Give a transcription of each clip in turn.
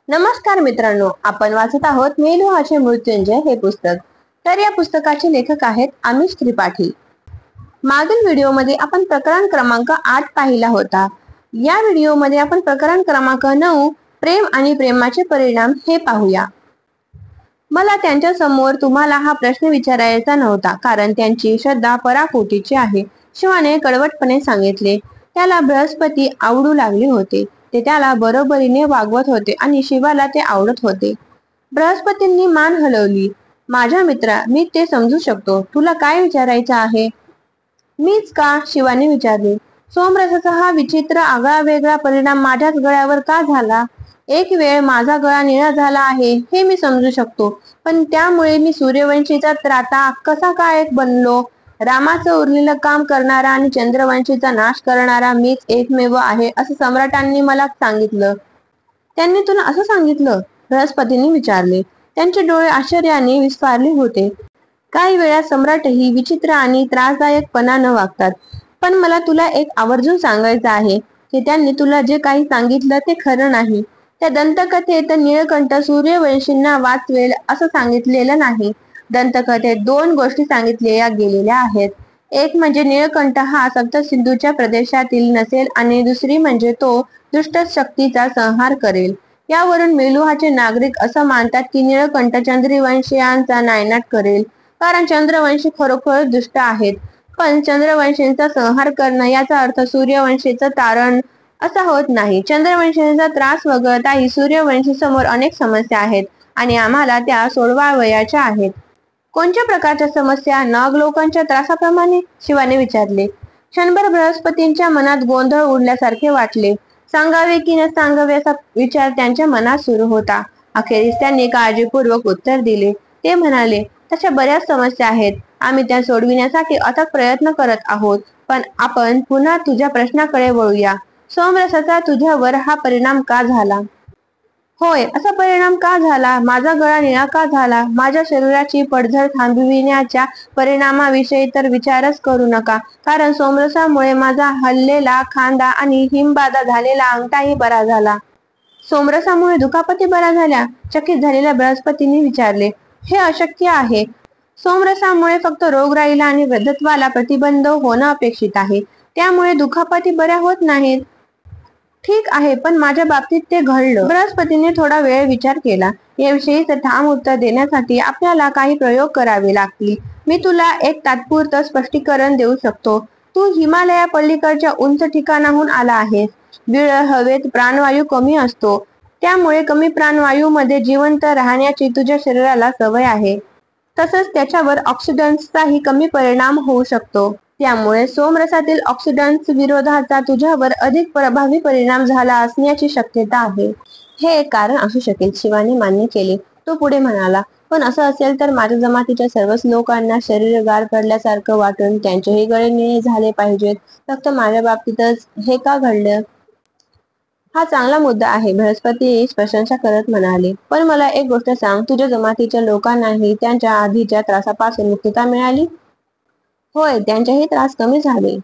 नमस्कार मित्रांनो, आपण वाचत आहोत मेलुहाचे मृत्युंजय हे पुस्तक। तर या पुस्तकाचे लेखक आहेत आमिष त्रिपाठी। मागील व्हिडिओमध्ये आपण प्रकरण क्रमांक 8 पाहिला होता। या व्हिडिओमध्ये आपण प्रकरण क्रमांक 9 प्रेम आणि प्रेमाचे परिणाम हे पाहूया। मला त्यांच्या समोर तुम्हाला हा प्रश्न विचारायचा नव्हता, कारण त्यांची श्रद्धा पराकोटीची आहे, शिवाने कडवटपणे सांगितले। त्याला बृहस्पती आवडू लागले होते। ते त्याला बरोबरीने वागवत होते आणि शिवाला ते आवडत होते। बृहस्पतींनी मान हलवली। माझ्या मित्रा, मी ते समजू शकतो। तुला काय विचारायचं आहे? मीच का? शिवाने विचारले। सोमरसाचा हा विचित्र आगळा वेगळा परिणाम माझ्याच गळ्यावर का झाला? एक वेळ माझा गळा निळा झाला आहे हे मी समजू शकतो, पण त्यामुळे मी सूर्यवंशीचा त्राता कसा काय बनलो? रामाचं उरलेलं काम करणारा आणि चंद्रवंशीचा नाश करणारा मीच एकमेव आहे असं सम्राटांनी मला सांगितलं। त्यांनी तुला असं सांगितलं? बृहस्पतींनी विचारले। त्यांचे डोळे आश्चर्याने विस्फारले होते। काही वेळा सम्राटही विचित्र आणि त्रासदायकपणानं वागतात, पण मला तुला एक आवर्जून सांगायचं आहे की त्यांनी तुला जे काही सांगितलं ते खरं नाही। त्या दंतकथेत नीळकंठ सूर्यवंशींना वाचवेल असं सांगितलेलं नाही। दंतकथेत 2 गोष्टी सांगितल्या गेलेल्या आहेत। एक म्हणजे नीळकंठ हा सप्तसिंधूच्या प्रदेशातील नसेल आणि दुसरी म्हणजे तो दुष्ट शक्तीचा संहार करेल। यावरून मेलुहाचे नागरिक असं मानतात की नीळकंठ चंद्रवंशीयांचा नायनाट करेल, कारण चंद्रवंशी खरोखर दुष्ट आहेत। पण चंद्रवंशींचा संहार करणं याचा अर्थ सूर्यवंशीचं तारण असा होत नाही। चंद्रवंशींचा त्रास वगळताही सूर्यवंशी समोर अनेक समस्या आहेत आणि आम्हाला त्या सोडवावयाच्या आहेत। कोणत्या प्रकारच्या समस्या? नागलोकांच्या त्रासाप्रमाणे? शिवाने विचारले। क्षणभर बृहस्पतींच्या मनात गोंधळ उडल्यासारखे वाटले। सांगावे की न सांगावे असा विचार त्यांच्या मनात सुरू होता। अखेरीस त्यांनी काळजीपूर्वक उत्तर दिले। ते म्हणाले, तशा बऱ्याच समस्या आहेत। आम्ही त्या सोडविण्यासाठी अथक प्रयत्न करत आहोत। पण आपण पुन्हा तुझ्या प्रश्नाकडे वळूया। सोमरसाचा तुझ्यावर हा परिणाम का झाला? होय, असा परिणाम का झाला? माझा गळा निळा का झाला? माझ्या शरीराची पडझड थांबविण्याच्या परिणामाविषयी तर विचारच करू नका, कारण सोमरसामुळे माझा हललेला खांदा आणि हिमबाधा झालेला अंगठाही बरा झाला। सोमरसामुळे दुखापती बऱ्या झाल्या? चकित झालेल्या बृहस्पतींनी विचारले। हे अशक्य आहे। सोमरसामुळे फक्त रोगराईला आणि वृद्धत्वाला प्रतिबंध होणं अपेक्षित आहे, त्यामुळे दुखापती बऱ्या होत नाहीत। ठीक आहे, पण माझ्या बाबतीत ते घडलं। बृहस्पतीने थोडा वेळ विचार केला। याविषयीच ठाम उत्तर देण्यासाठी आपल्याला काही प्रयोग करावे लागतील। मी तुला एक तात्पुरतं स्पष्टीकरण देऊ शकतो। तू हिमालया पलीकडच्या उंच ठिकाणाहून आला आहेस। विरळ हवेत प्राणवायू कमी असतो, त्यामुळे कमी प्राणवायूमध्ये जिवंत राहण्याची तुझ्या शरीराला सवय आहे। तसंच त्याच्यावर ऑक्सिडंट्सचाही कमी परिणाम होऊ शकतो। त्यामुळे सोमरसातील ऑक्सिडंट्स विरोधाचा तुझ्यावर अधिक प्रभावी परिणाम झाला असण्याची शक्यता आहे। हे एक कारण असू शकेल, शिवाने मान्य केले। तो पुढे म्हणाला, पण असं असेल तर माझ्या जमातीच्या सर्वच लोकांना शरीर गार पडल्यासारखं वाटून त्यांचेही गळे निळे झाले पाहिजेत। फक्त माझ्या बाबतीतच हे का घडलं? हा चांगला मुद्दा आहे, बृहस्पती प्रशंसा करत म्हणाले। पण मला एक गोष्ट सांग, तुझ्या जमातीच्या लोकांनाही त्यांच्या आधीच्या त्रासापासून मुक्तता मिळाली? होय, त्यांचेही त्रास कमी झाले।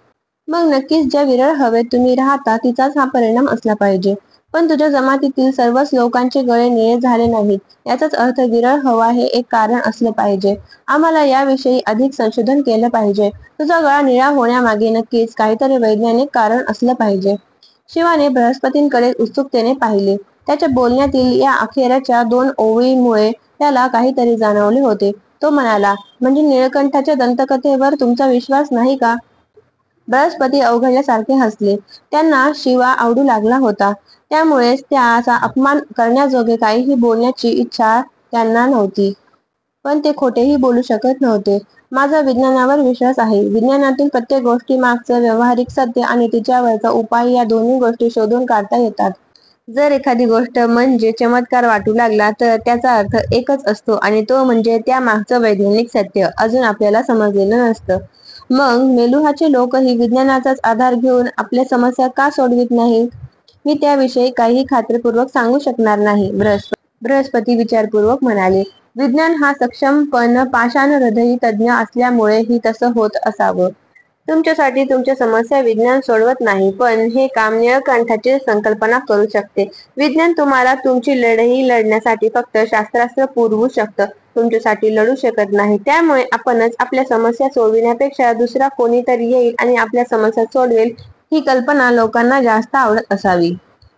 मग नक्कीच ज्या विरळ हवेत तुम्ही राहता तिचाच हा परिणाम असला पाहिजे। पण तुझ्या जमातीतील सर्वच लोकांचे गळे निळे झाले नाहीत, याचाच अर्थ विरळ हवा हे एक कारण असलं पाहिजे। आम्हाला याविषयी अधिक संशोधन केलं पाहिजे। तुझा गळा निळा होण्यामागे नक्कीच काहीतरी वैज्ञानिक कारण असलं पाहिजे। शिवाने बृहस्पतींकडे उत्सुकतेने पाहिले। त्याच्या बोलण्यातील या अखेरच्या 2 ओळींमुळे त्याला काहीतरी जाणवले होते। तो म्हणाला, म्हणजे नीळकंठाच्या दंतकथेवर तुमचा विश्वास नाही का? बृहस्पती अवघडल्यासारखे हसले। त्यांना शिवा आवडू लागला होता, त्यामुळेच त्याचा अपमान करण्याजोगे काहीही बोलण्याची इच्छा त्यांना नव्हती, पण ते खोटेही बोलू शकत नव्हते। माझा विज्ञानावर विश्वास आहे। विज्ञानातील प्रत्येक गोष्टीमागचं व्यावहारिक सत्य आणि तिच्यावरचा उपाय या दोन्ही गोष्टी शोधून काढता येतात। जर एखादी गोष्ट म्हणजे चमत्कार वाटू लागला तर त्याचा अर्थ एकच असतो, आणि तो म्हणजे त्या मागचं वैज्ञानिक सत्य अजून आपल्याला समजलेलं नसतं। मग मेलुहाचे लोकही विज्ञानाचाच आधार घेऊन आपल्या समस्या का सोडवित नाहीत? मी त्याविषयी काही खात्रीपूर्वक सांगू शकणार नाही, बृहस्पती विचारपूर्वक म्हणाले। विज्ञान हा सक्षम पण पाषाण हृदयी तज्ञ असल्यामुळे ही तसं होत असावं। तुमच्यासाठी तुमच्या समस्या विज्ञान सोडवत नाही, पण हे काम निळकंठाची संकल्पना करू शकते. विज्ञान तुम्हाला तुमची लढाई लढण्यासाठी फक्त शास्त्रास्त्र पुरवू शकतं, तुमच्यासाठी लढू शकत नाही. त्यामुळे आपणच आपल्या समस्या सोडविण्यापेक्षा दुसरा कोणीतरी येईल आणि आपल्या समस्या सोडवेल, ही कल्पना लोकांना जास्त आवडत असावी.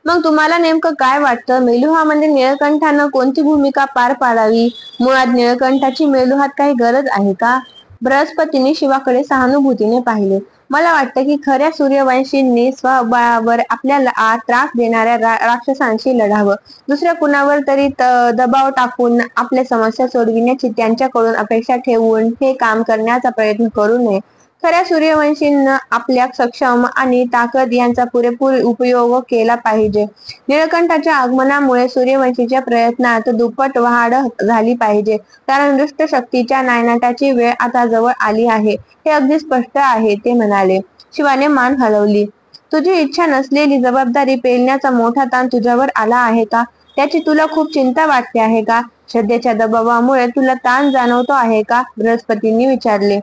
मग तुम्हाला नेमकं काय वाटतं? मेलुहामध्ये निळकंठानं कोणती भूमिका पार पाडावी? मुळात निळकंठाची मेलुहात काही गरज आहे का? बृहस्पतींनी शिवाकडे सहानुभूतीने पाहिले. मला वाटतं की खऱ्या सूर्यवंशींनी स्वबळावर आपल्याला त्रास देणाऱ्या राक्षसांशी लढावं. दुसऱ्या कुणावर तरी दबाव टाकून आपल्या समस्या सोडविण्याची त्यांच्याकडून अपेक्षा ठेवून हे काम करण्याचा प्रयत्न करू नये. खऱ्या सूर्यवंशींना आपल्या सक्षम आणि ताकद यांचा पुरेपूर उपयोग केला पाहिजे. निळकंठाच्या आगमनामुळे सूर्यवंशीच्या प्रयत्नात दुप्पट वाढ झाली पाहिजे, कारण दुष्ट शक्तीच्या नायनाटाची वेळ आता जवळ आली आहे, हे अगदी स्पष्ट आहे, ते म्हणाले. शिवाने मान हलवली. तुझी इच्छा नसलेली जबाबदारी पेलण्याचा मोठा ताण तुझ्यावर आला आहे का? त्याची तुला खूप चिंता वाटते आहे का? श्रद्धेच्या दबावामुळे तुला ताण जाणवतो आहे का? बृहस्पतींनी विचारले.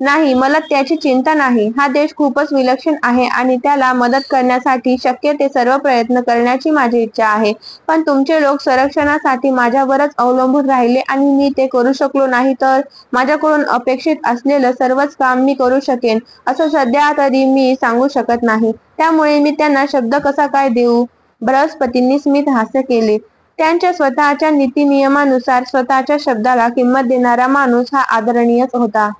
नाही, मला त्याची चिंता नाही. हा देश खूपच विलक्षण आहे आणि त्याला मदत करण्यासाठी शक्य ते सर्व प्रयत्न करण्याची माझी इच्छा आहे. पण तुमचे लोक संरक्षणासाठी माझ्यावरच अवलंबून राहिले आणि मी ते करू शकलो नाही तर? माझ्याकडून अपेक्षित असलेलं सर्वच काम मी करू शकेन असं सध्या तरी मी सांगू शकत नाही. त्यामुळे मी त्यांना शब्द कसा काय देऊ? बृहस्पतींनी स्मित हास्य केले. त्यांच्या स्वतःच्या नीतिनियमानुसार स्वतःच्या शब्दाला किंमत देणारा माणूस हा आदरणीयच होता.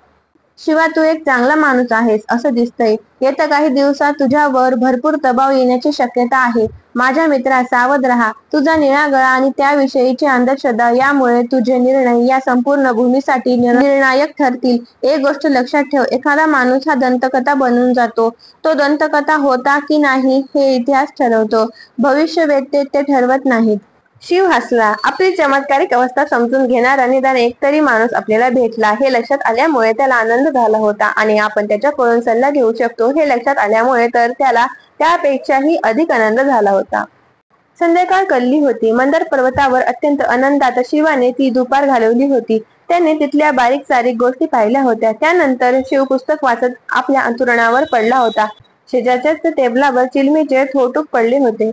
शिवा, तू एक चांगला माणूस आहेस असं दिसतंय. येत्या काही दिवसात तुझ्यावर भरपूर दबाव येण्याची शक्यता आहे. माझ्या मित्रा, सावध राहा. तुझा निळा गळा आणि त्याविषयीची अंधश्रद्धा यामुळे तुझे निर्णय या संपूर्ण भूमीसाठी निर्णायक ठरतील. एक गोष्ट लक्षात ठेव, एखादा माणूस हा दंतकथा बनून जातो. तो दंतकथा होता की नाही हे इतिहास ठरवतो, भविष्यवेत्ते ते ठरवत नाहीत. शिव हसला. आपली चमत्कारिक अवस्था समजून घेणारा निदान एकतरी माणूस आपल्याला भेटला हे लक्षात आल्यामुळे त्याला आनंद झाला होता आणि आपण त्याच्याकडून सल्ला घेऊ शकतो हे लक्षात आल्यामुळे तर त्याला त्यापेक्षाही अधिक आनंद झाला होता. संध्याकाळ कल्ली होती. मंदार पर्वतावर अत्यंत आनंदात शिवाने ती दुपार घालवली होती. त्याने तिथल्या बारीक सारीक गोष्टी पाहिल्या होत्या. त्यानंतर शिव पुस्तक वाचत आपल्या अंथरुणावर पडला होता. शेजारच्याच टेबलावर चिलमीचे थोटूक पडले होते.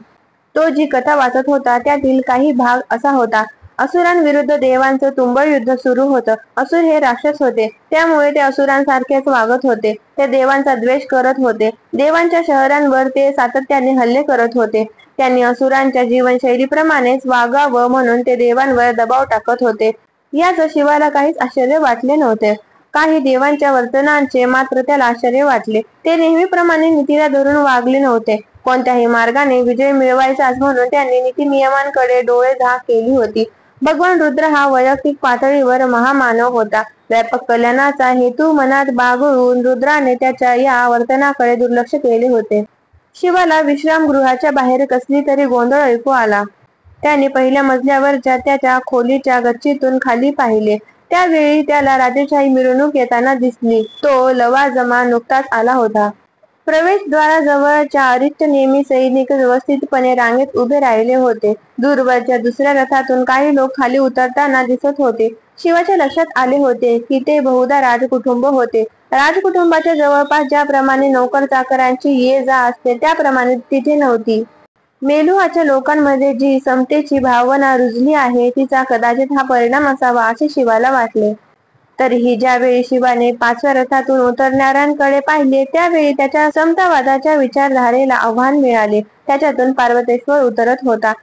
तो जी कथा वाचत होता त्यातील काही भाग असा होता. असुरांविरुद्ध देवांचं तुंबळ युद्ध सुरू होतं. असुर हे राक्षस होते, त्यामुळे ते असुरांसारखेच वागत होते. ते देवांचा द्वेष करत होते. देवांच्या शहरांवर ते सातत्याने हल्ले करत होते. त्यांनी असुरांच्या जीवनशैलीप्रमाणेच वागावं म्हणून ते देवांवर दबाव टाकत होते. याच शिवाला काहीच आश्चर्य वाटले नव्हते. काही देवांच्या वर्तनांचे मात्र त्याला आश्चर्य वाटले. ते नेहमीप्रमाणे नीतीला धरून वागले नव्हते. कोणत्याही मार्गाने विजय मिळवायचाच म्हणून त्यांनी नीतिनियमांकडे डोळे झाक केली होती. भगवान रुद्र हा वैयक्तिक पातळीवर महामानव होता. व्यापक कल्याणाचा हेतू मनात बाळगून रुद्राने त्याच्या या वर्तनाकडे दुर्लक्ष केले होते. शिवाला विश्रामगृहाच्या बाहेर कसली तरी गोंधळ ऐकू आला. त्याने पहिल्या मजल्यावरच्या त्याच्या खोलीच्या गच्चीतून खाली पाहिले. त्यावेळी त्याला राजेशाही मिरवणूक येताना दिसली. तो लवाजमा नुकताच आला होता. प्रवेशद्वाराजवळच्या अरिष्टनेमी सैनिक व्यवस्थितपणे रांगेत उभे राहिले होते. दूरवरच्या दुसऱ्या रथातून काही लोक खाली उतरताना दिसत होते. शिवाच्या लक्षात आले होते की ते बहुधा राजकुटुंब होते. राजकुटुंबाच्या जवळपास ज्याप्रमाणे नोकर चाकरांची ये जा असते त्याप्रमाणे तिथे नव्हती. मेलुहाच्या लोकांमध्ये जी समतेची भावना रुजली आहे तिचा कदाचित हा परिणाम असावा असे शिवाला वाटले. तरीही ज्यावेळी शिवाने 5व्या रथातून उतरणाऱ्यांकडे पाहिले त्यावेळी त्याच्या समतावादाच्या विचारधारेला आव्हान मिळाले. त्याच्यातून पार्वतेश्वर उतरत होता.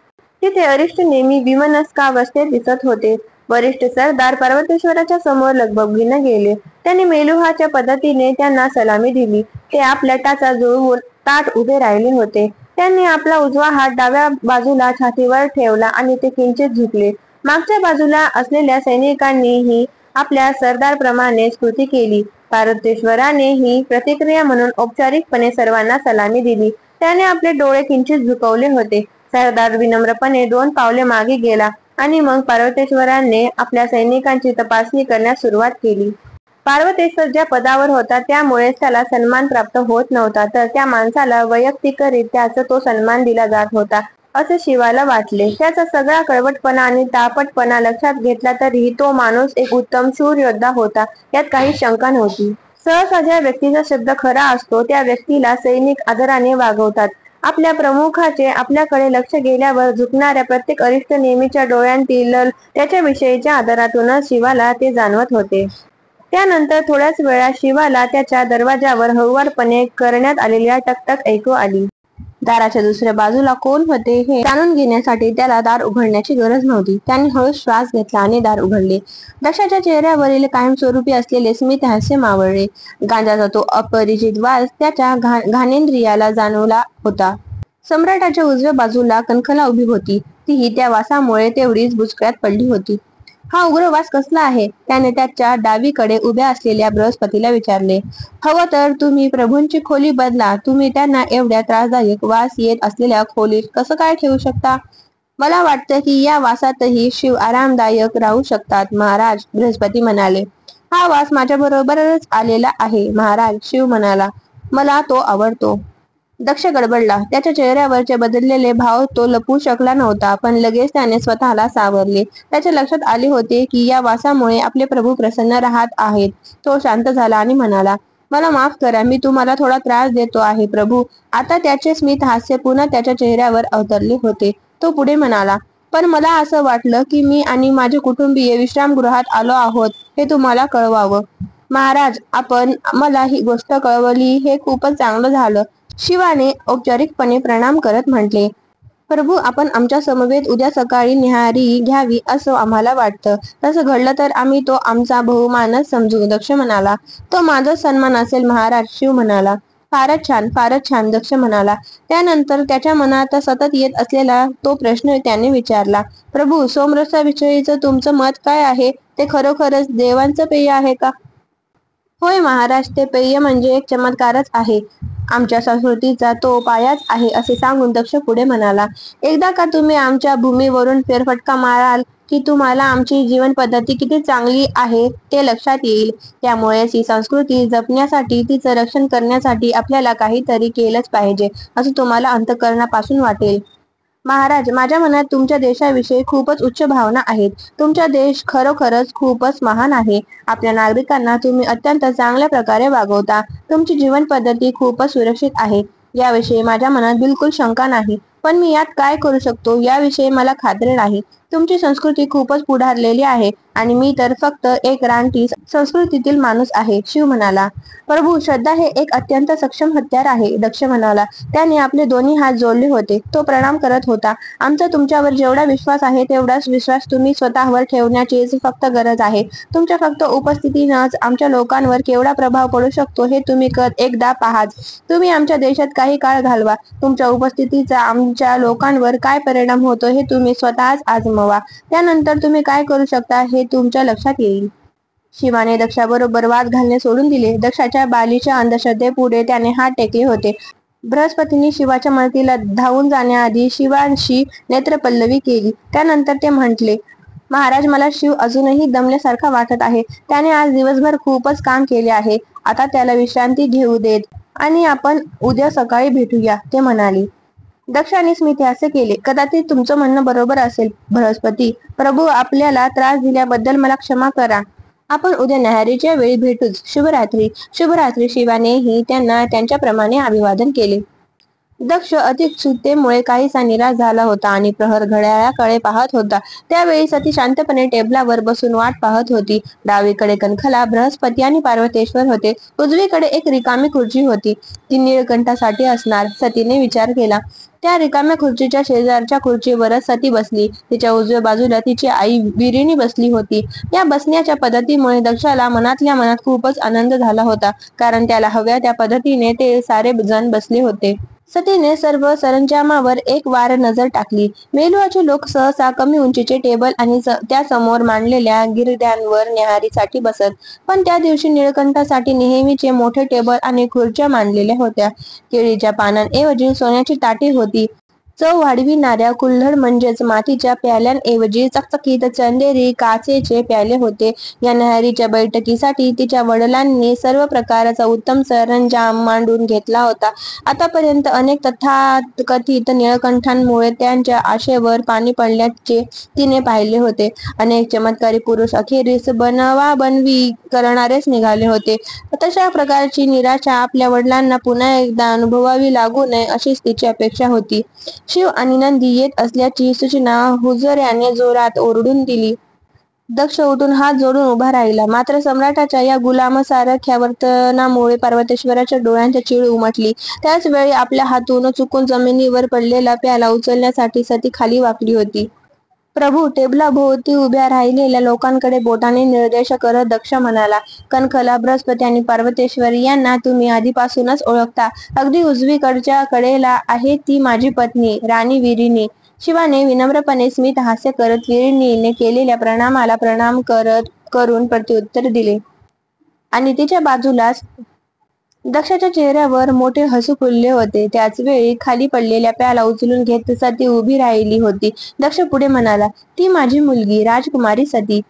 तिथे अरिष्ट नेहमी विमनस्कावस्थेत दिसत होते. वरिष्ठ सरदार पार्वतेश्वराच्या समोर लगबगीने गेले. त्यांनी मेलुहाच्या पद्धतीने त्यांना सलामी दिली. ते आपल्या टाचा जुळवून ताठ उभे राहिले होते. त्यांनी आपला उजवा हात डाव्या बाजूला छातीवर ठेवला आणि ते किंचित झुकले. मागच्या बाजूला असलेल्या सैनिकांनीही आपल्या सरदारप्रमाणेच कृती केली. पार्वतेश्वराने ही प्रतिक्रिया म्हणून औपचारिकपणे सर्वांना सलामी दिली. त्याने आपले डोळे किंचित झुकवले होते. सरदार विनम्रपणे 2 पावले मागे गेला आणि मग पार्वतेश्वराने आपल्या सैनिकांची तपासणी करण्यास सुरुवात केली. पार्वतेश्वर ज्या पदावर होता त्यामुळेच त्याला सन्मान प्राप्त होत नव्हता, तर त्या माणसाला वैयक्तिकरित्याच तो सन्मान दिला जात होता असे शिवाला वाटले. त्याचा सगळा कडवटपणा आणि तापटपणा लक्षात घेतला तरी तो माणूस एक उत्तम शूर योद्धा होता, यात काही शंका नव्हती. सहसा ज्या व्यक्तीचा शब्द खरा असतो त्या व्यक्तीला सैनिक आदराने वागवतात. आपल्या प्रमुखाचे आपल्याकडे लक्ष गेल्यावर झुकणाऱ्या प्रत्येक अरिष्ट नेहमीच्या डोळ्यांतील त्याच्याविषयीच्या आदरातूनच शिवाला ते जाणवत होते. त्यानंतर थोड्याच वेळात शिवाला त्याच्या दरवाजावर हळुवारपणे करण्यात आलेली टकटक ऐकू आली. दाराच्या दुसऱ्या बाजूला कोण होते हे जाणून घेण्यासाठी त्याला दार उघडण्याची गरज नव्हती. त्याने हळू श्वास घेतला आणि दार उघडले. दक्षाच्या चेहऱ्यावरील कायमस्वरूपी असलेले स्मित हास्य मावळले. गांजाचा तो अपरिचित वास त्याच्या घाणेंद्रियाला जाणवला होता. सम्राटाच्या उजव्या बाजूला कणखला उभी होती. तीही त्या वासामुळे तेवढीच बुचकळ्यात पडली होती. हा उग्र वास कसला आहे? त्याने त्याच्या डावीकडे उभ्या असलेल्या बृहस्पतीला विचारले. हवं तर तुम्ही प्रभूंची खोली बदला. तुम्ही त्यांना एवढ्या त्रासदायक वास येत असलेल्या खोलीत कसं काय ठेवू शकता? मला वाटतं की या वासातही शिव आरामदायक राहू शकतात महाराज, बृहस्पती म्हणाले. हा वास माझ्या बरोबरच आलेला आहे महाराज, शिव म्हणाला. मला तो आवडतो. दक्ष गडबडला. त्याच्या चेहऱ्यावरचे बदललेले भाव तो लपवू शकला नव्हता, पण लगेच त्याने स्वतःला सावरले. त्याच्या लक्षात आले होते की या वासामुळे आपले प्रभू प्रसन्न राहत आहेत. तो शांत झाला आणि म्हणाला, मला माफ करा, मी तुम्हाला थोडा त्रास देतो आहे प्रभू. आता त्याचे स्मित हास्य पुन्हा त्याच्या चेहऱ्यावर अवतरले होते. तो पुढे म्हणाला, पण मला असं वाटलं की मी आणि माझे कुटुंबीय विश्रामगृहात आलो आहोत हे तुम्हाला कळवावं. महाराज, आपण मला ही गोष्ट कळवली हे खूपच चांगलं झालं. शिवाने औपचारिकपणे प्रणाम करत म्हटले. प्रभू, आपण आमच्या समवेत उद्या सकाळी न्याहारी घ्यावी असं आम्हाला वाटतं. तसं घडलं तर आम्ही तो आमचा बहुमानच समजू, दक्ष म्हणाला. तो माझा सन्मान असेल महाराज, शिव म्हणाला. फारच छान, फारच छान, दक्ष म्हणाला. त्यानंतर त्याच्या मनात सतत येत असलेला तो प्रश्न त्याने विचारला. प्रभू, सोमरसाविषयीचं तुमचं मत काय आहे? ते खरोखरच देवांचं पेय आहे का? होय महाराज, ते पेय म्हणजे एक चमत्कारच आहे. आमच्या संस्कृतीचा तो पायाच आहे असे सांगून दक्ष पुढे म्हणाला. एकदा का तुम्ही आमच्या भूमीवरून फेरफटका माराल की तुम्हाला आमची जीवन पद्धती किती चांगली आहे ते लक्षात येईल. त्यामुळेच ही संस्कृती जपण्यासाठी, तिचं रक्षण करण्यासाठी आपल्याला काहीतरी केलंच पाहिजे असं तुम्हाला अंतःकरणापासून वाटेल. महाराज, माझ्या मनात तुमच्या देशाविषयी खूपच उच्च भावना आहेत. तुमचा देश खरोखरच खूपच महान आहे. आपल्या नागरिकांना तुम्ही अत्यंत चांगल्या प्रकारे वागवता. तुमची जीवन पद्धती खूपच सुरक्षित आहे. याविषयी माझ्या मनात बिलकुल शंका नाही. पण मी यात काय करू शकतो याविषयी मला खात्री नाही. तुमची संस्कृती खूपच पुढारलेली आहे आणि मी तर फक्त एक रानटी संस्कृतीतील माणूस आहे, शिव म्हणाला. प्रभू, श्रद्धा हे एक अत्यंत सक्षम हत्यार आहे, दक्ष म्हणाला. त्याने आपले दोन्ही हात जोडले होते. तो प्रणाम करत होता. आमचा तुमच्यावर जेवढा विश्वास आहे तेवढाच विश्वास तुम्ही स्वतःवर ठेवण्याचीच फक्त गरज आहे. तुमच्या फक्त उपस्थितीनंच आमच्या लोकांवर केवढा प्रभाव पडू शकतो हे तुम्ही एकदा पाहाच. तुम्ही आमच्या देशात काही काळ घालवा. तुमच्या उपस्थितीचा आमच्या लोकांवर काय परिणाम होतो हे तुम्ही स्वतःच आजमावा. त्यानंतर तुम्ही काय करू शकता हे तुमच्या लक्षात येईल. शिवाने दक्षाबरोबर वाद घालणे सोडून दिले. दक्षाच्या बालीच्या अंधश्रद्धेपुढे त्याने हात टेकले होते. बृहस्पतींनी शिवाच्या मदतीला धावून जाण्याआधी शिवाशी नेत्रपल्लवी केली. त्यानंतर ते म्हटले, महाराज, मला शिव अजूनही दमल्यासारखा वाटत आहे. त्याने आज दिवसभर खूपच काम केले आहे. आता त्याला विश्रांती घेऊ देत आणि आपण उद्या सकाळी भेटूया, ते म्हणाले. दक्षाने स्मितहास्य केले. कदाचित तुमचं म्हणणं बरोबर असेल बृहस्पती. प्रभू, आपल्याला त्रास दिल्याबद्दल मला क्षमा करा. आपण उद्या न्याहारीच्या वेळी भेटूच. शुभरात्री. शुभरात्री. शिवानेही त्यांना त्यांच्याप्रमाणे अभिवादन केले. दक्ष अतिउत्सुकतेमुळे काहीसा निराश झाला होता आणि प्रहर घड्याळाकडे पाहत होता. त्यावेळी सती शांतपणे टेबलावर बसून वाट पाहत होती. डावीकडे कणखला, बृहस्पती आणि पार्वतेश्वर होते. उजवीकडे एक रिकामी खुर्ची होती. ती नीळकंठासाठी असणार, सतीने विचार केला. त्या रिकाम्या खुर्चीच्या शेजारच्या खुर्चीवरच सती बसली. तिच्या उजव्या बाजूला तिची आई विरिणी बसली होती. या बसण्याच्या पद्धतीमुळे दक्षाला मनातल्या मनात खूपच आनंद झाला होता, कारण त्याला हव्या त्या पद्धतीने ते सारे जण बसले होते. सतीने सर्व सरंजामावर एक वार नजर टाकली. मेलुहाचे लोक सहसा कमी उंचीचे टेबल आणि त्यासमोर मांडलेल्या गिरद्यांवर न्याहारीसाठी बसत. पण त्या दिवशी निळकंठासाठी नेहमीचे मोठे टेबल आणि खुर्च्या मांडलेल्या होत्या. केळीच्या पानांऐवजी सोन्याची ताटी होती. चव वाढविणाऱ्या कुल्हड म्हणजेच मातीच्या प्याल्यांऐवजी चकचकीत चंदेरी काचेचे प्याले होते. या न्याहारीच्या बैठकीसाठी तिच्या वडिलांनी सर्व प्रकारचा उत्तम सरंजाम मांडून घेतला होता. आतापर्यंत अनेक तथाकथित निळकंठांमुळे त्यांच्या आशेवर पाणी पडल्याचे तिने पाहिले होते. अनेक चमत्कारी पुरुष अखेरीस बनवाबनवी करणारेच निघाले होते. तशा प्रकारची निराशा आपल्या वडिलांना पुन्हा एकदा अनुभवावी लागू नये अशीच तिची अपेक्षा होती. शिव आणि नंदी येत असल्याची सूचना हुजऱ्याने जोरात ओरडून दिली. दक्ष उठून हात जोडून उभा राहिला. मात्र सम्राटाच्या या गुलामसारख्या वर्तनामुळे पार्वतेश्वराच्या डोळ्यांच्या चिळ उमटली. त्याच वेळी आपल्या हातून चुकून जमिनीवर पडलेला प्याला उचलण्यासाठी सती खाली वाकली होती. प्रभू, टेबलाभोवती उभ्या राहिलेल्या लोकांकडे बोटाने निर्देश करत दक्ष म्हणाला, कणखला, बृहस्पती आणि पार्वतेश्वरी यांना तुम्ही आधीपासूनच ओळखता. अगदी उजवीकडच्या कडेला आहे ती माझी पत्नी राणी विरिणी. शिवाने विनम्रपणे स्मित हास्य करत विरिणीने केलेल्या प्रणामाला प्रणाम करून प्रत्युत्तर दिले आणि तिच्या बाजूलाच दक्षाच्या चेहऱ्यावर मोठे हसू फुलले होते. त्याच वेळी खाली पडलेल्या प्याला उचलून घेत सती उभी राहिली होती. दक्ष पुढे म्हणाला, ती माझी मुलगी राजकुमारी सती.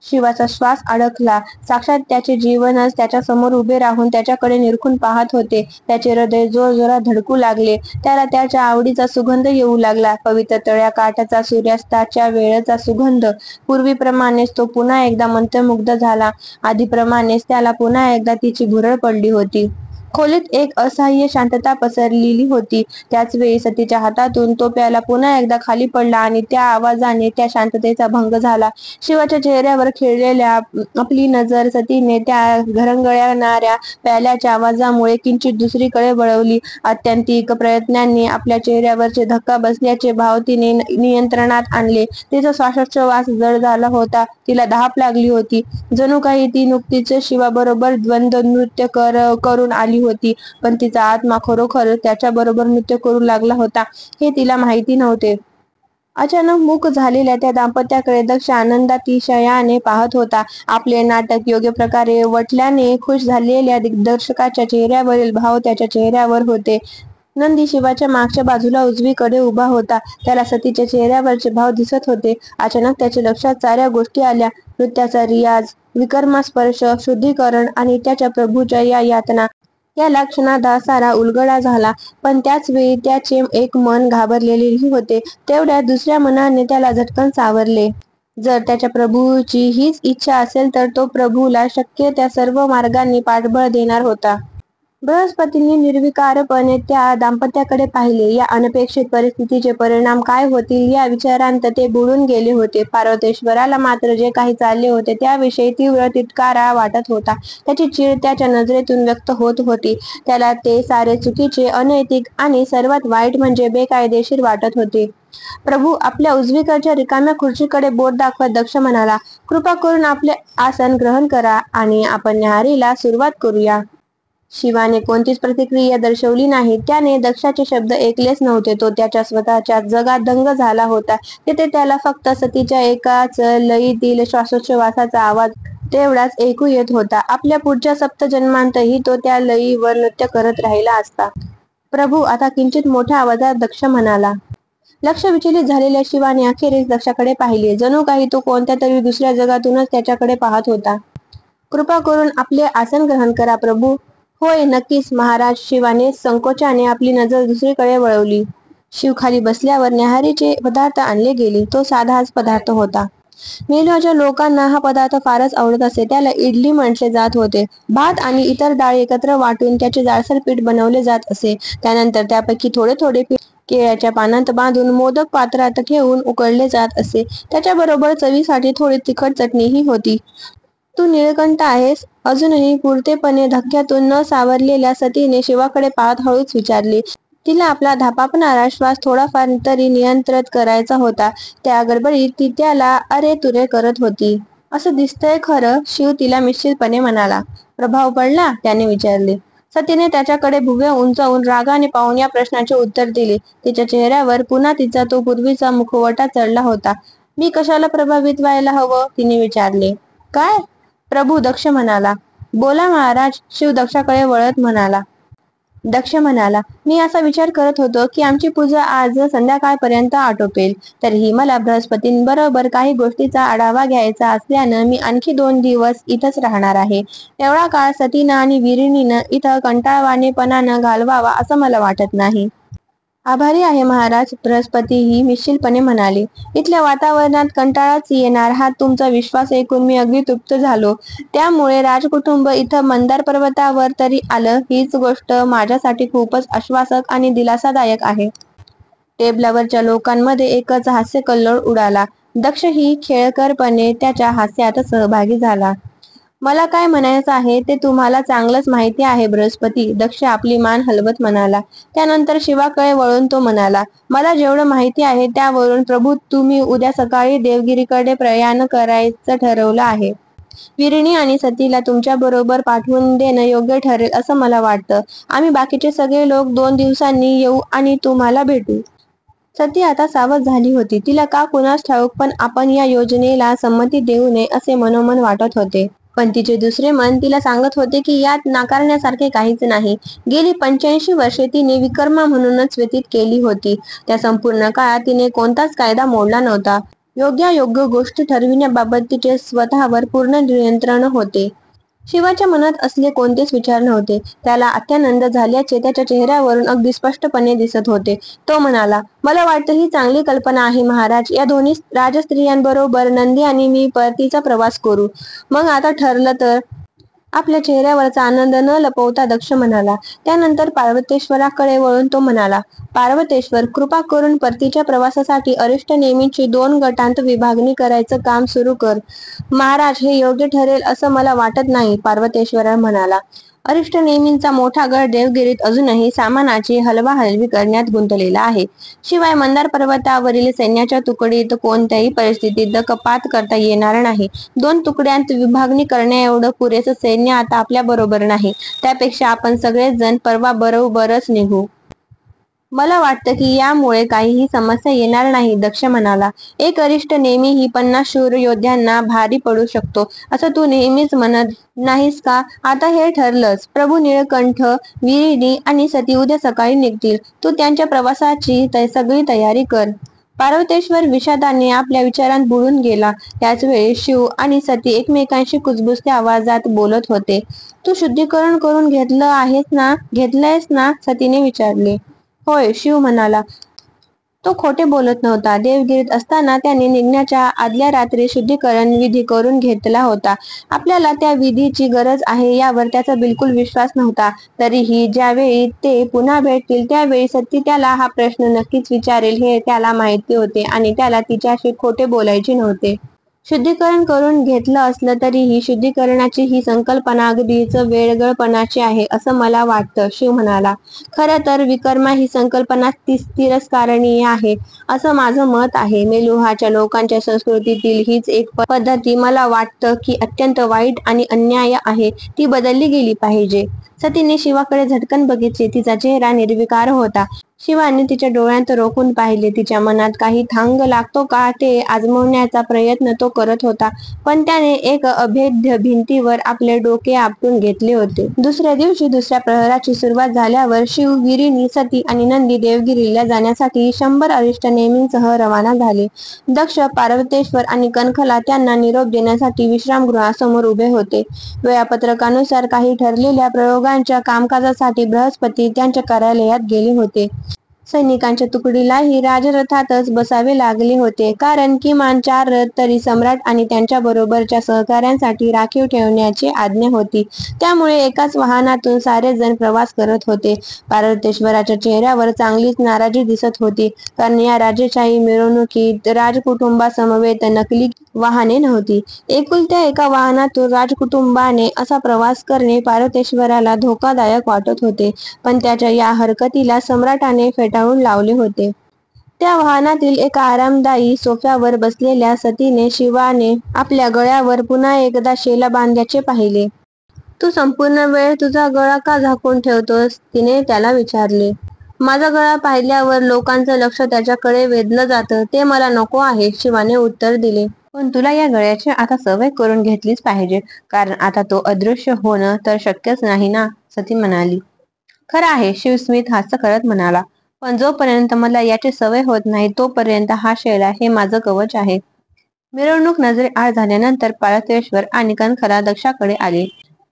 शिवाचा श्वास अडकला. साक्षात त्याचे जीवनच त्याच्या समोर उभे राहून त्याच्याकडे निरखून पाहत होते. त्याचे हृदय जोरजोरात धडकू लागले. त्याला त्याच्या आवडीचा सुगंध येऊ लागला. पवित्र तळ्या काठाचा, सूर्यास्ताच्या वेळचा सुगंध. पूर्वीप्रमाणेच तो पुन्हा एकदा मंत्रमुग्ध झाला. आधीप्रमाणेच त्याला पुन्हा एकदा तिची भुरळ पडली होती. खोलीत एक असह्य शांतता पसरलेली होती. त्याच वेळी सतीच्या हातातून तो प्याला पुन्हा एकदा खाली पडला आणि त्या आवाजाने त्या शांततेचा भंग झाला. शिवाच्या चेहऱ्यावर खेळलेल्या आपली नजर सतीने त्या घरंगळणाऱ्या प्याल्याच्या आवाजामुळे किंचित दुसरीकडे वळवली. आत्यंतिक प्रयत्नांनी आपल्या चेहऱ्यावरचे धक्का बसल्याचे भाव तिने नियंत्रणात आणले. तिचा श्वासोच्छवास जड झाला होता. तिला धाप लागली होती. जणू काही ती नुकतीच शिवाबरोबर द्वंद्व नृत्य करून आली होती, पण तिचा आत्मा खरोखर त्याच्याबरोबर नृत्य करू लागला होता हे तिला माहिती नव्हते. अचानक मूक झालेल्या त्या दाम्पत्याकडे दक्ष आनंदातिशयाने पाहत होता. आपले नाटक योग्य प्रकारे वटल्याने खुश झालेल्या दिग्दर्शकाच्या चेहऱ्यावरील भाव त्याच्या चेहऱ्यावर होते. नंदी शिवाच्या मागच्या बाजूला उजवीकडे उभा होता. त्याला सतीच्या चेहऱ्यावरचे भाव दिसत होते. अचानक त्याच्या लक्षात साऱ्या गोष्टी आल्या. नृत्याचा रियाज, विक्रमास्पर्श, शुद्धीकरण आणि त्याच्या प्रभूच्या या यातना. या क्षणात सारा उलगडा झाला. पण त्याच वेळी त्याचे एक मन घाबरलेलेही होते. तेवढ्यात दुसऱ्या मनाने त्याला झटकन सावरले. जर त्याच्या प्रभूची हीच इच्छा असेल तर तो प्रभूला शक्य त्या सर्व मार्गांनी पाठबळ देणार होता. बृहस्पतींनी निर्विकारपणे त्या दाम्पत्याकडे पाहिले. या अनपेक्षित परिस्थितीचे परिणाम काय होतील या विचारांत ते बुडून गेले होते. पार्वतेश्वराला मात्र जे काही चालले होते त्याविषयी तीव्र तिटकारा वाटत होता. त्याची चीड त्याच्या नजरेतून व्यक्त होत होती. त्याला ते सारे चुकीचे, अनैतिक आणि सर्वात वाईट म्हणजे बेकायदेशीर वाटत होते. प्रभू, आपल्या उजवीकडच्या रिकाम्या खुर्चीकडे बोट दाखवत दक्ष म्हणाला, कृपा करून आपले आसन ग्रहण करा आणि आपण न्याहारीला सुरुवात करूया. शिवाने कोणतीच प्रतिक्रिया दर्शवली नाही. त्याने दक्षाचे शब्द ऐकलेच नव्हते. तो त्याच्या स्वतःच्या जगात दंग झाला होता. तिथे त्याला फक्त सतीच्या एकाच लयीतील श्वासोच्छवासाचा आवाज तेवढाच ऐकू येत होता. आपल्या पुढच्या सप्तजन्मांतही तो त्या लयीवर नृत्य करत राहिला असता. प्रभू, आता किंचित मोठ्या आवाजात दक्ष म्हणाला. लक्ष विचलित झालेल्या शिवाने अखेरीस दक्षाकडे पाहिले. जणू काही तो कोणत्या तरी दुसऱ्या जगातूनच त्याच्याकडे पाहत होता. कृपा करून आपले आसन ग्रहण करा प्रभू. होय, नक्कीच महाराज. शिवाने संकोचाने आपली नजर दुसरीकडे वळवली. शिव खाली बसल्यावर न्याहारीचे पदार्थ आणले गेले. तो साधाच पदार्थ होता. मेलूच्या लोकांना हा पदार्थ फारच आवडत असे. त्याला इडली म्हटले जात होते. भात आणि इतर डाळी एकत्र वाटून त्याचे जाडसर पीठ बनवले जात असे. त्यानंतर त्यापैकी थोडे थोडे पीठ केळ्याच्या पानांत बांधून मोदक पात्रात ठेवून उकळले जात असे. त्याच्याबरोबर चवीसाठी थोडी तिखट चटणीही होती. तू निळकंठ आहेस? अजूनही पुरतेपणे धक्क्यातून न सावरलेल्या सतीने शिवाकडे पाहत हळूच विचारले. तिला आपला धापापणारा श्वास थोडाफार तरी नियंत्रित करायचा होता. त्या गडबडीत ती त्याला अरे तुरे करत होती. असं दिसतंय खरं? शिव तिला मिश्किलपणे म्हणाला. प्रभाव पडला? त्याने विचारले. सतीने त्याच्याकडे भुवया उंचावून रागाने पाहून या प्रश्नाचे उत्तर दिले. तिच्या चेहऱ्यावर पुन्हा तिचा तो पूर्वीचा मुखवटा चढला होता. मी कशाला प्रभावित व्हायला हवं? तिने विचारले. काय? प्रभू, दक्ष म्हणाला. बोला महाराज. शिव दक्षाकडे वळत म्हणाला. दक्ष म्हणाला, मी असा विचार करत होतो की आमची पूजा आज संध्याकाळपर्यंत आटोपेल. तरीही मला बृहस्पतींबरोबर काही गोष्टीचा आढावा घ्यायचा असल्यानं मी आणखी 2 दिवस इथंच राहणार आहे. एवढा काळ सतीनं आणि विरिणीनं इथं कंटाळवाणेपणानं घालवावा असं मला वाटत नाही. आभारी आहे महाराज, बृहस्पतीही मिश्किलपणे म्हणाले. इथल्या वातावरणात कंटाळाच येणार हा तुमचा विश्वास ऐकून मी अगदी तृप्त झालो. त्यामुळे राजकुटुंब इथं मंदार पर्वतावर तरी आलं हीच गोष्ट माझ्यासाठी खूपच आश्वासक आणि दिलासादायक आहे. टेबलावरच्या लोकांमध्ये एकच हास्यकल्लोळ उडाला. दक्षही खेळकरपणे त्याच्या हास्यात सहभागी झाला. मला काय म्हणायचं आहे ते तुम्हाला चांगलंच माहिती आहे बृहस्पती, दक्ष आपली मान हलवत म्हणाला. त्यानंतर शिवाकडे वळून तो म्हणाला, मला जेवढं माहिती आहे त्यावरून प्रभू तुम्ही उद्या सकाळी देवगिरीकडे प्रयाण करायचं ठरवलं आहे. विरिणी आणि सतीला तुमच्याबरोबर पाठवून देणं योग्य ठरेल असं मला वाटतं. आम्ही बाकीचे सगळे लोक 2 दिवसांनी येऊ आणि तुम्हाला भेटू. सती आता सावध झाली होती. तिला का कुणास ठाऊक पण आपण या योजनेला संमती देऊ नये असे मनोमन वाटत होते. पण तिचे दुसरे मन तिला सांगत होते की यात नाकारण्यासारखे काहीच नाही. गेली 85 वर्षे तिने विकर्मा म्हणूनच व्यतीत केली होती. त्या संपूर्ण काळात तिने कोणताच कायदा मोडला नव्हता. योग्य गोष्ट ठरविण्याबाबत तिचे स्वतःवर पूर्ण नियंत्रण होते. शिवाच्या मनात असले कोणतेच विचार नव्हते. त्याला अत्यानंद झाल्याचे त्याच्या चेहऱ्यावरून अगदी स्पष्टपणे दिसत होते. तो म्हणाला, मला वाटतं ही चांगली कल्पना आहे महाराज. या दोन्ही राजस्त्रियांबरोबर नंदी आणि मी परतीचा प्रवास करू. मग आता ठरलं तर? आपल्या चेहऱ्यावरचा आनंद न लपवता दक्ष म्हणाला. त्यानंतर पार्वतेश्वराकडे वळून तो म्हणाला, पार्वतेश्वर, कृपा करून परतीच्या प्रवासासाठी अरिष्ट नेमींची 2 गटांत विभागणी करायचं काम सुरू कर. महाराज, हे योग्य ठरेल असं मला वाटत नाही, पार्वतेश्वर म्हणाला. अरिष्ट नेमींचा मोठा गट देवगिरीत अजूनही सामानाची हलवाहलवी करण्यात गुंतलेला आहे. शिवाय मंदार पर्वतावरील सैन्याच्या तुकडीत कोणत्याही परिस्थितीत कपात करता येणार नाही. 2 तुकड्यांत विभागणी करण्याएवढं पुरेसं सैन्य आता आपल्या बरोबर नाही. त्यापेक्षा आपण सगळेच जण परवा बरोबरच निघू. मला वाटतं की यामुळे काहीही समस्या येणार नाही, दक्ष म्हणाला. एक अरिष्ट नेमी ही 50 शूर योद्ध्यांना भारी पडू शकतो असं तू नेहमीच म्हणत नाहीस का? आता हे ठरलंच. प्रभू निळकंठ, विरिणी आणि सती उद्या सकाळी निघतील. तू त्यांच्या प्रवासाची सगळी तयारी कर. पार्वतेश्वर विषादाने आपल्या विचारांत बुडून गेला. त्याच वेळी शिव आणि सती एकमेकांशी कुजबुजत्या आवाजात बोलत होते. तू शुद्धीकरण करून घेतलंयस ना? सतीने विचारले. होय, शिव म्हणाला. तो खोटे बोलत नव्हता. देवगिरीत असताना त्याने निघण्याच्या आदल्या रात्री शुद्धीकरण विधी करून घेतला होता. आपल्याला त्या विधीची गरज आहे यावर त्याचा बिलकुल विश्वास नव्हता. तरीही ज्यावेळी ते पुन्हा भेटतील त्यावेळी सती त्याला हा प्रश्न नक्कीच विचारेल हे त्याला माहिती होते आणि त्याला तिच्याशी खोटे बोलायचे नव्हते. शुद्धीकरण करून घेतलं असलं तरीही शुद्धीकरणाची ही संकल्पना अगदीच वेडगळपणाची आहे असं मला वाटतं, शिव म्हणाला. खरं तर विकर्मा ही संकल्पना तिरस्करणीय आहे असं माझं मत आहे. मेलुहाच्या लोकांच्या संस्कृतीतील हीच एक पद्धती मला वाटतं की अत्यंत वाईट आणि अन्याय आहे. ती बदलली गेली पाहिजे. सतीने शिवाकडे झटकन बघितले. तिचा चेहरा निर्विकार होता. शिवाने तिच्या डोळ्यांत रोखून पाहिले. तिच्या मनात काही थांग लागतो का ते आजमावण्याचा प्रयत्न तो करत होता. पण त्याने एक अभेद्य भिंतीवर आपले डोके आपटून घेतले होते. दुसऱ्या दिवशी दुसऱ्या प्रहराची सुरुवात झाल्यावर शिव, विरिणी, सती आणि नंदी देवगिरीला जाण्यासाठी 100 अरिष्ट नेमींसह रवाना झाले. दक्ष, पार्वतेश्वर आणि कणखला त्यांना निरोप देण्यासाठी विश्रामगृहासमोर उभे होते. वेळापत्रकानुसार काही ठरलेल्या प्रयोगांच्या कामकाजासाठी बृहस्पती त्यांच्या कार्यालयात गेले होते. सैनिकांच्या तुकडीलाही राजरथातच बसावे लागले होते, कारण किमान 4 रथ तरी सम्राट आणि त्यांच्याबरोबरच्या सहकाऱ्यांसाठी राखीव ठेवण्याची आज्ञा होती. त्यामुळे एकाच वाहनातून सारे जण प्रवास करत होते. पार्वतेश्वराच्या चेहऱ्यावर चांगलीच नाराजी दिसत होती, कारण या राजेशाही मिरवणुकीत राजकुटुंबासमवेत नकली वाहने नव्हती. एकुलत्या एका वाहनातून राजकुटुंबाने असा प्रवास करणे पार्वतेश्वराला धोकादायक वाटत होते. पण त्याच्या या हरकतीला सम्राटाने फेटाळून लावले होते. त्या वाहनातील एका आरामदायी सोफ्यावर बसलेल्या सतीने शिवाने आपल्या गळ्यावर पुन्हा एकदा शेला बांधल्याचे पाहिले. तू संपूर्ण वेळ तुझा गळा का झाकून ठेवतोस? तिने त्याला विचारले. माझा गळा पाहिल्यावर लोकांचं लक्ष त्याच्याकडे वेधलं जातं, ते मला नको आहे, शिवाने उत्तर दिले. पण तुला या गळ्याची आता सवय करून घेतलीच पाहिजे, कारण आता तो अदृश्य होणं तर शक्यच नाही ना, सती म्हणाली. खरं आहे, शिवस्मित हास्य करत म्हणाला. पण जोपर्यंत मला याची सवय होत नाही तोपर्यंत हा शैला हे माझं कवच आहे. मिरवणूक नजरेआड झाल्यानंतर पार्वतेश्वर आणि कणखला दक्षाकडे आले.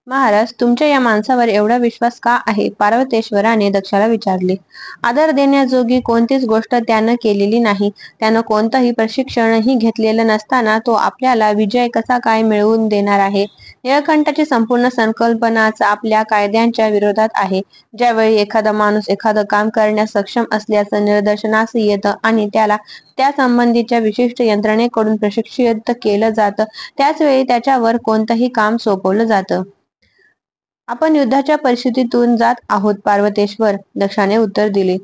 महाराज, तुमच्या या माणसावर एवढा विश्वास का आहे? पार्वतेश्वराने दक्षाला विचारले. आदर देण्याजोगी कोणतीच गोष्ट त्यानं केलेली नाही. त्यानं कोणतंही प्रशिक्षणही घेतलेलं नसताना तो आपल्याला विजय कसा काय मिळवून देणार आहे? निळकंठाची संपूर्ण संकल्पनाच आपल्या कायद्यांच्या विरोधात आहे. ज्यावेळी एखादा माणूस एखादं काम करण्यास सक्षम असल्याचं निदर्शनास येतं आणि त्याला त्यासंबंधीच्या विशिष्ट यंत्रणेकडून प्रशिक्षित केलं जातं, त्याच वेळी त्याच्यावर कोणतंही काम सोपवलं जातं. आपण युद्धाच्या परिस्थितीतून जात आहोत पार्वतेश्वर, दक्षाने उत्तर दिले.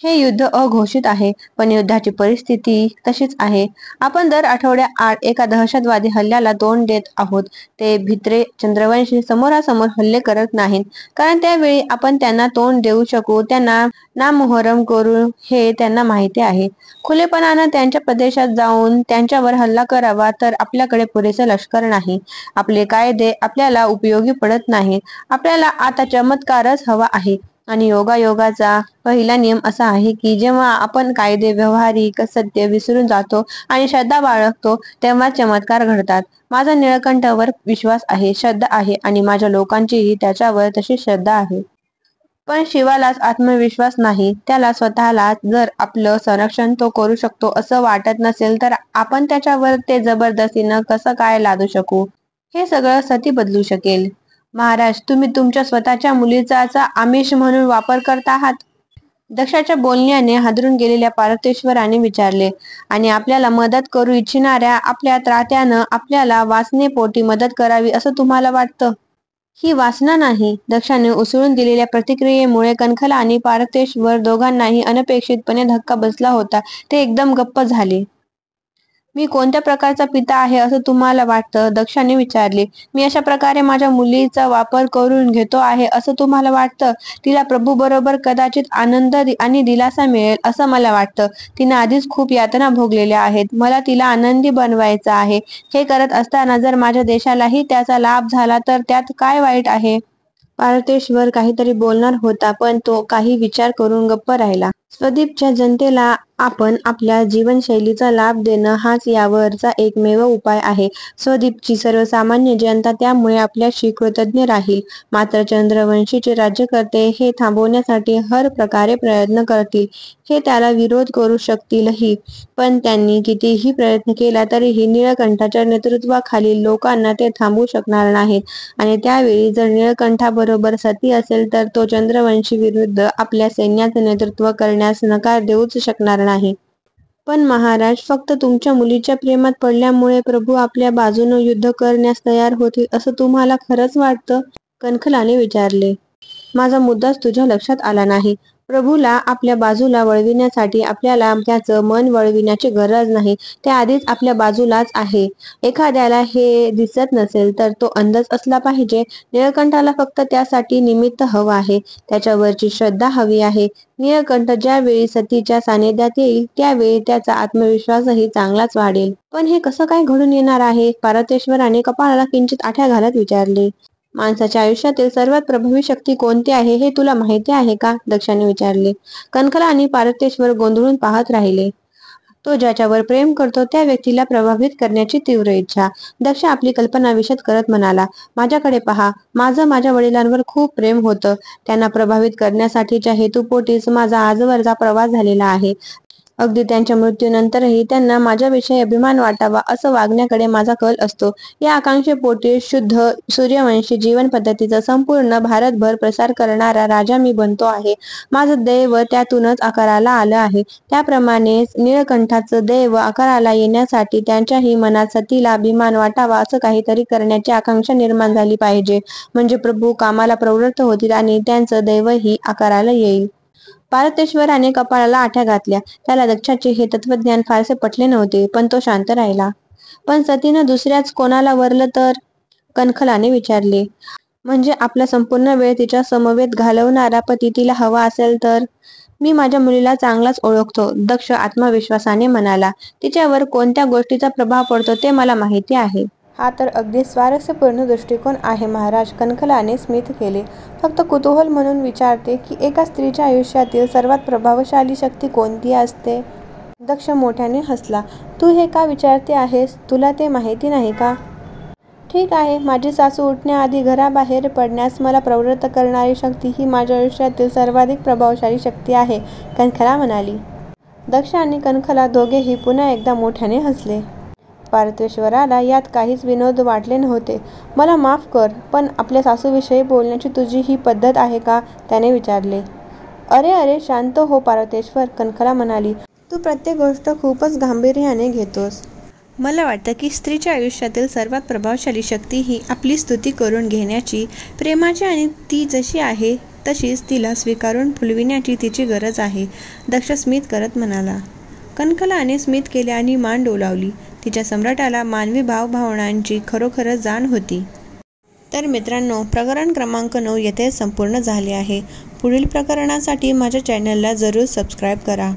हे युद्ध अघोषित आहे, पण युद्धाची परिस्थिती तशीच आहे. आपण दर आठवड्याआड एका दहशतवादी हल्ल्याला तोंड देत आहोत. ते भित्रे चंद्रवंशी समोरासमोर हल्ले करत नाहीत, कारण त्यावेळी आपण त्यांना तोंड देऊ शकू, त्यांना नामोहरम करू हे त्यांना माहिती आहे. खुलेपणानं त्यांच्या प्रदेशात जाऊन त्यांच्यावर हल्ला करावा तर आपल्याकडे पुरेसे लष्कर नाही. आपले कायदे आपल्याला उपयोगी पडत नाहीत. आपल्याला आता चमत्कारच हवा आहे. आणि योगायोगाचा पहिला नियम असा आहे की जेव्हा आपण कायदे, व्यावहारिक सत्य विसरून जातो आणि श्रद्धा बाळगतो, तेव्हा चमत्कार घडतात. माझा निळकंठावर विश्वास आहे, श्रद्धा आहे आणि माझ्या लोकांचीही त्याच्यावर तशी श्रद्धा आहे. पण शिवालाच आत्मविश्वास नाही. त्याला स्वतःला जर आपलं संरक्षण तो करू शकतो असं वाटत नसेल तर आपण त्याच्यावर ते जबरदस्तीनं कसं काय लादू शकू? हे सगळं सती बदलू शकेल. महाराज, तुम्ही तुमच्या स्वतःच्या मुलीचाच आमिष म्हणून वापर करत आहात. दक्षाच्या बोलण्याने हादरून गेलेल्या पार्वतेश्वराने विचारले. आणि आपल्याला मदत करू इच्छिणाऱ्या आपल्या त्रात्यानं आपल्याला वासनेपोटी मदत करावी असं तुम्हाला वाटतं? ही वासना नाही. दक्षाने उसळून दिलेल्या प्रतिक्रियेमुळे कणखला आणि पार्वतेश्वर दोघांनाही अनपेक्षितपणे धक्का बसला होता. ते एकदम गप्प झाले. मी कोणत्या प्रकारचा पिता आहे असं तुम्हाला वाटतं? दक्षाने विचारले. मी अशा प्रकारे माझ्या मुलीचा वापर करून घेतो आहे असं तुम्हाला वाटतं? तिला प्रभूबरोबर कदाचित आनंद आणि दिलासा मिळेल असं मला वाटतं. तिनं आधीच खूप यातना भोगलेल्या आहेत. मला तिला आनंदी बनवायचं आहे. हे करत असताना जर माझ्या देशालाही त्याचा लाभ झाला तर त्यात काय वाईट आहे? पार्वतेश्वर काहीतरी बोलणार होता, पण तो काही विचार करून गप्प राहिला. स्वद्वीपच्या जनतेला आपण आपल्या जीवनशैलीचा लाभ देणं हाच यावरचा एकमेव उपाय आहे. स्वद्वीपची सर्वसामान्य जनता त्यामुळे आपल्याशी कृतज्ञ राहील. मात्र चंद्रवंशीचे राज्यकर्ते हे थांबवण्यासाठी हर प्रकारे प्रयत्न करतील. हे त्याला विरोध करू शकतीलही, पण त्यांनी कितीही प्रयत्न केला तरीही निळकंठाच्या नेतृत्वाखालील लोकांना ते थांबवू शकणार नाहीत. आणि त्यावेळी जर निळकंठाबरोबर सती असेल तर तो चंद्रवंशी विरुद्ध आपल्या सैन्याचं नेतृत्व करण्यास नकार देऊच शकणार नाही. पण महाराज, फक्त तुमच्या मुलीच्या प्रेमात पडल्यामुळे प्रभू आपल्या बाजूनं युद्ध करण्यास तयार होतील असं तुम्हाला खरंच वाटतं? कणखलाने विचारले. माझा मुद्दाच तुझ्या लक्षात आला नाही. प्रभूला आपल्या बाजूला वळविण्यासाठी आपल्याला त्याचं मन वळविण्याची गरज नाही. ते आधीच आपल्या बाजूलाच आहे. एखाद्याला हे दिसत नसेल तर तो अंधच असला पाहिजे. निळकंठाला फक्त त्यासाठी निमित्त हवं आहे. त्याच्यावरची श्रद्धा हवी आहे. निळकंठ ज्यावेळी सतीच्या सानिध्यात येईल त्यावेळी त्याचा आत्मविश्वासही चांगलाच वाढेल. पण हे कसं काय घडून येणार आहे? पार्वतेश्वराने कपाळाला किंचित आठ्या घालत विचारले. माणसाच्या आयुष्यातील सर्वात प्रभावी शक्ती कोणती आहे हे तुला माहिती आहे का? दक्षाने विचारले. कणखला आणि पार्वतेश्वर गोंधळून पाहत राहिले. तो ज्याच्यावर प्रेम करतो त्या व्यक्तीला प्रभावित करण्याची तीव्र इच्छा. दक्ष आपली कल्पना विशद करत म्हणाला. माझ्याकडे पहा. माझं माझ्या वडिलांवर खूप प्रेम होतं. त्यांना प्रभावित करण्यासाठीच्या हेतुपोटीच माझा आजवरचा प्रवास झालेला आहे. अगदी त्यांच्या मृत्यूनंतरही त्यांना माझ्याविषयी अभिमान वाटावा असं वागण्याकडे माझा कल असतो. या आकांक्षेपोटी शुद्ध सूर्यवंशी जीवन पद्धतीचा संपूर्ण भारतभर प्रसार करणारा राजा मी बनतो आहे. माझं दैव त्यातूनच आकाराला आलं आहे. त्याप्रमाणेच निळकंठाचं दैव आकाराला येण्यासाठी त्यांच्याही मनात सतीला अभिमान वाटावा असं काहीतरी करण्याची आकांक्षा निर्माण झाली पाहिजे. म्हणजे प्रभू कामाला प्रवृत्त होतील आणि त्यांचं दैवही आकाराला येईल. पार्वतेश्वराने कपाळाला आठ्या घातल्या. त्याला दक्षाचे हे तत्वज्ञान फारसे पटले नव्हते, पण तो शांत राहिला. पण सतीनं दुसऱ्याच कोणाला वरलं तर? कणखलाने विचारले. म्हणजे आपला संपूर्ण वेळ तिच्या समवेत घालवणारा पती तिला हवा असेल तर? मी माझ्या मुलीला चांगलाच ओळखतो, दक्ष आत्मविश्वासाने म्हणाला. तिच्यावर कोणत्या गोष्टीचा प्रभाव पडतो ते मला माहिती आहे. हा तर अगदी स्वारस्यपूर्ण दृष्टिकोन आहे महाराज, कणखलाने स्मित केले. फक्त कुतूहल म्हणून विचारते की एका स्त्रीच्या आयुष्यातील सर्वात प्रभावशाली शक्ती कोणती असते? दक्ष मोठ्याने हसला. तू हे का विचारते आहेस? तुला ते माहिती नाही का? ठीक आहे, माझी सासू उठण्याआधी घराबाहेर पडण्यास मला प्रवृत्त करणारी शक्ती ही माझ्या आयुष्यातील सर्वाधिक प्रभावशाली शक्ती आहे, कणखला म्हणाली. दक्ष आणि कणखला दोघेही पुन्हा एकदा मोठ्याने हसले. पार्थेश्वराला यात काहीच विनोद वाटले नव्हते. मला माफ कर, पण आपल्या सासूविषयी बोलण्याची तुझी ही पद्धत आहे का? त्याने विचारले. अरे अरे, शांत हो पार्थेश्वर, कणखला म्हणाली. तू प्रत्येक गोष्ट खूपच गांभीर्याने घेतोस. मला वाटतं की स्त्रीच्या आयुष्यातील सर्वात प्रभावशाली शक्ती ही आपली स्तुती करून घेण्याची, प्रेमाची आणि ती जशी आहे तशीच तिला स्वीकारून फुलविण्याची तिची गरज आहे, दक्ष स्मित करत म्हणाला. कणखलाने स्मित केले आणि मान डोलावली. तिच्या सम्राटाला मानवी भावभावनांची खरोखरच जाण होती. तर मित्रांनो, प्रकरण क्रमांक 9 येथे संपूर्ण झाले आहे. पुढील प्रकरणासाठी माझ्या चॅनलला जरूर सबस्क्राईब करा.